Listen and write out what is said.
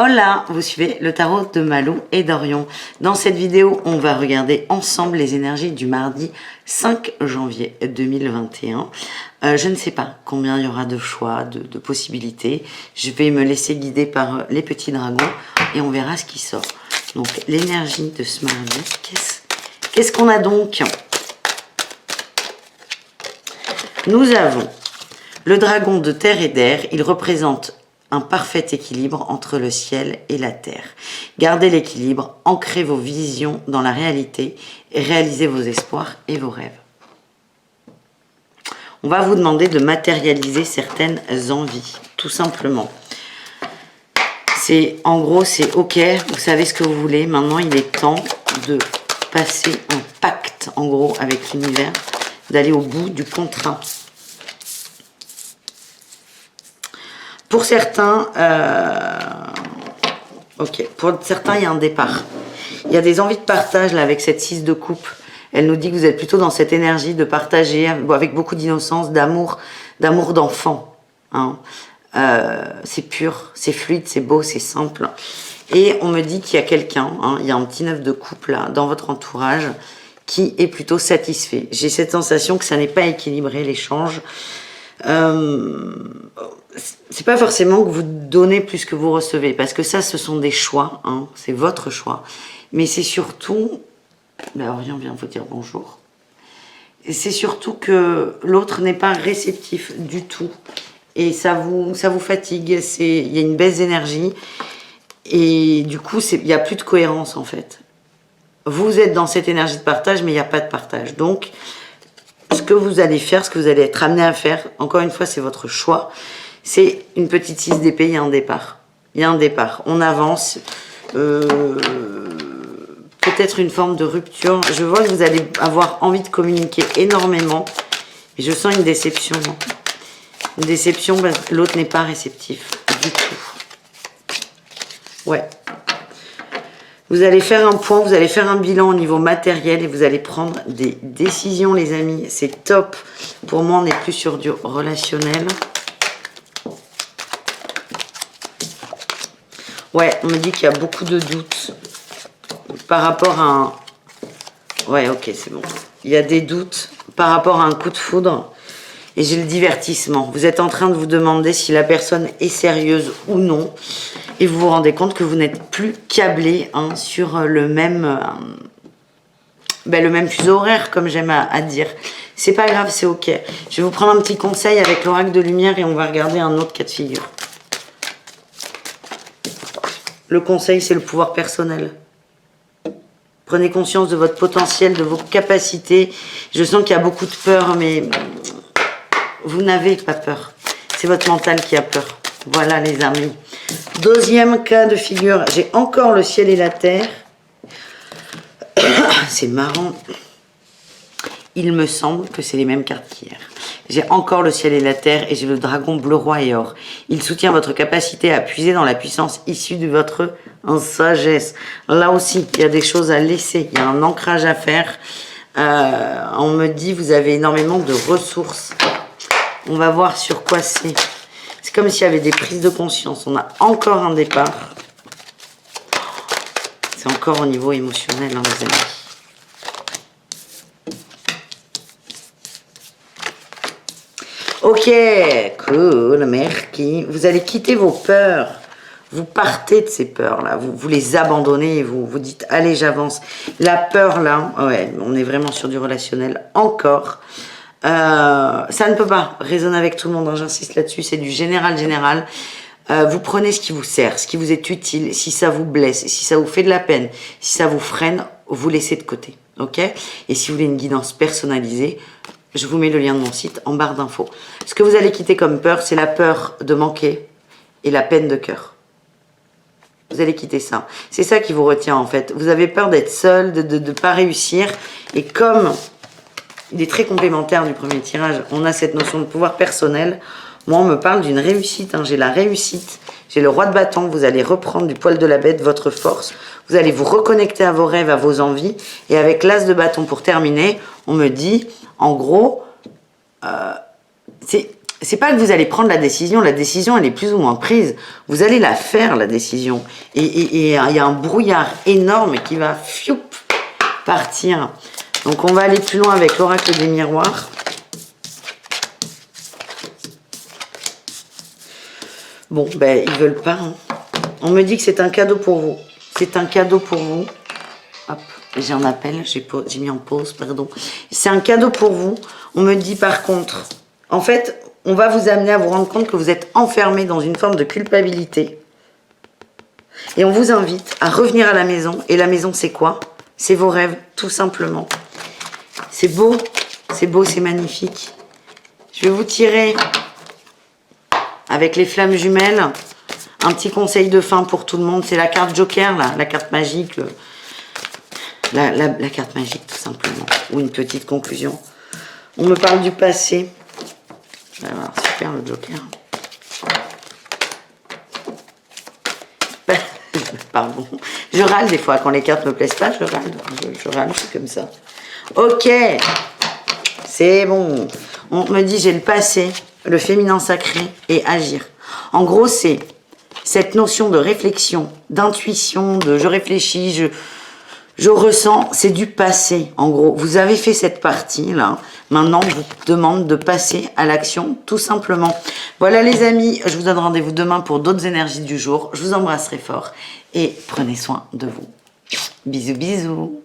Hola, vous suivez le tarot de Malou et d'Orion. Dans cette vidéo, on va regarder ensemble les énergies du mardi 5 janvier 2021. Je ne sais pas combien il y aura de choix, de possibilités. Je vais me laisser guider par les petits dragons et on verra ce qui sort. Donc, l'énergie de ce mardi, qu'est-ce qu'on a donc? Nous avons le dragon de terre et d'air. Il représente un parfait équilibre entre le ciel et la terre. Gardez l'équilibre, ancrez vos visions dans la réalité et réalisez vos espoirs et vos rêves. On va vous demander de matérialiser certaines envies, tout simplement. En gros, c'est ok, vous savez ce que vous voulez. Maintenant, il est temps de passer un pacte, en gros, avec l'univers, d'aller au bout du contrat. Pour certains, pour certains, il y a un départ. Il y a des envies de partage là avec cette 6 de coupe. Elle nous dit que vous êtes plutôt dans cette énergie de partager avec beaucoup d'innocence, d'amour d'enfant. Hein. C'est pur, c'est fluide, c'est beau, c'est simple. Et on me dit qu'il y a quelqu'un, hein, il y a un petit 9 de coupe là dans votre entourage qui est plutôt satisfait. J'ai cette sensation que ça n'est pas équilibré l'échange. C'est pas forcément que vous donnez plus que vous recevez, parce que ça, ce sont des choix, hein, c'est votre choix. Mais c'est surtout, là, Orion vient vous dire bonjour. Et c'est surtout que l'autre n'est pas réceptif du tout, et ça vous fatigue. Il y a une baisse d'énergie, et du coup, il n'y a plus de cohérence en fait. Vous êtes dans cette énergie de partage, mais il n'y a pas de partage. Donc, ce que vous allez faire, ce que vous allez être amené à faire, encore une fois, c'est votre choix. C'est une petite 6 d'épée, il y a un départ. Il y a un départ. On avance. Peut-être une forme de rupture. Je vois que vous allez avoir envie de communiquer énormément. Et je sens une déception. Une déception parce que l'autre n'est pas réceptif du tout. Ouais. Vous allez faire un point, vous allez faire un bilan au niveau matériel et vous allez prendre des décisions, les amis. C'est top. Pour moi, on n'est plus sur du relationnel. Ouais, on me dit qu'il y a beaucoup de doutes par rapport à un... Ouais, ok, c'est bon. Il y a des doutes par rapport à un coup de foudre. Et j'ai le divertissement. Vous êtes en train de vous demander si la personne est sérieuse ou non. Et vous vous rendez compte que vous n'êtes plus câblé hein, sur le même fuseau horaire, comme j'aime à dire. C'est pas grave, c'est ok. Je vais vous prendre un petit conseil avec l'oracle de lumière et on va regarder un autre cas de figure. Le conseil, c'est le pouvoir personnel. Prenez conscience de votre potentiel, de vos capacités. Je sens qu'il y a beaucoup de peur, mais vous n'avez pas peur. C'est votre mental qui a peur. Voilà, les amis. Deuxième cas de figure. J'ai encore le ciel et la terre. C'est marrant. Il me semble que c'est les mêmes cartes qu'hier. J'ai encore le ciel et la terre et j'ai le dragon bleu roi et or. Il soutient votre capacité à puiser dans la puissance issue de votre sagesse. Là aussi, il y a des choses à laisser. Il y a un ancrage à faire. On me dit vous avez énormément de ressources. On va voir sur quoi c'est. C'est comme s'il y avait des prises de conscience. On a encore un départ. C'est encore au niveau émotionnel, hein, les amis. Ok, cool, merci. Vous allez quitter vos peurs. Vous partez de ces peurs-là. Vous les abandonnez et vous dites, allez, j'avance. La peur, là, ouais, on est vraiment sur du relationnel encore. Ça ne peut pas résonner avec tout le monde, hein, j'insiste là-dessus. C'est du général. Vous prenez ce qui vous sert, ce qui vous est utile. Si ça vous blesse, si ça vous fait de la peine, si ça vous freine, vous laissez de côté. Ok? Et si vous voulez une guidance personnalisée, je vous mets le lien de mon site en barre d'infos. Ce que vous allez quitter comme peur, c'est la peur de manquer et la peine de cœur. Vous allez quitter ça. C'est ça qui vous retient en fait. Vous avez peur d'être seul, de ne pas réussir. Et comme il est très complémentaire du premier tirage, on a cette notion de pouvoir personnel. Moi, on me parle d'une réussite. Hein. J'ai la réussite. J'ai le roi de bâton. Vous allez reprendre du poil de la bête votre force. Vous allez vous reconnecter à vos rêves, à vos envies. Et avec l'as de bâton pour terminer, on me dit... En gros, c'est pas que vous allez prendre la décision elle est plus ou moins prise. Vous allez la faire, la décision. Et il y a un brouillard énorme qui va partir. Donc on va aller plus loin avec l'oracle des miroirs. Bon, ben ils veulent pas. Hein. On me dit que c'est un cadeau pour vous. C'est un cadeau pour vous. Hop, j'ai un appel, j'ai mis en pause, pardon. C'est un cadeau pour vous. On me dit par contre, en fait, on va vous amener à vous rendre compte que vous êtes enfermé dans une forme de culpabilité. Et on vous invite à revenir à la maison. Et la maison, c'est quoi? C'est vos rêves, tout simplement. C'est beau, c'est magnifique. Je vais vous tirer, avec les flammes jumelles, un petit conseil de fin pour tout le monde. C'est la carte Joker, là, la carte magique. La carte magique, tout simplement. Ou une petite conclusion. On me parle du passé. Alors, super le Joker. Pardon. Je râle des fois. Quand les cartes me plaisent pas, je râle. Je râle, je suis comme ça. Ok. C'est bon. On me dit j'ai le passé, le féminin sacré et agir. En gros, c'est cette notion de réflexion, d'intuition, de je réfléchis, je ressens, c'est du passé, en gros. Vous avez fait cette partie-là. Maintenant, je vous demande de passer à l'action, tout simplement. Voilà, les amis. Je vous donne rendez-vous demain pour d'autres énergies du jour. Je vous embrasserai fort et prenez soin de vous. Bisous, bisous.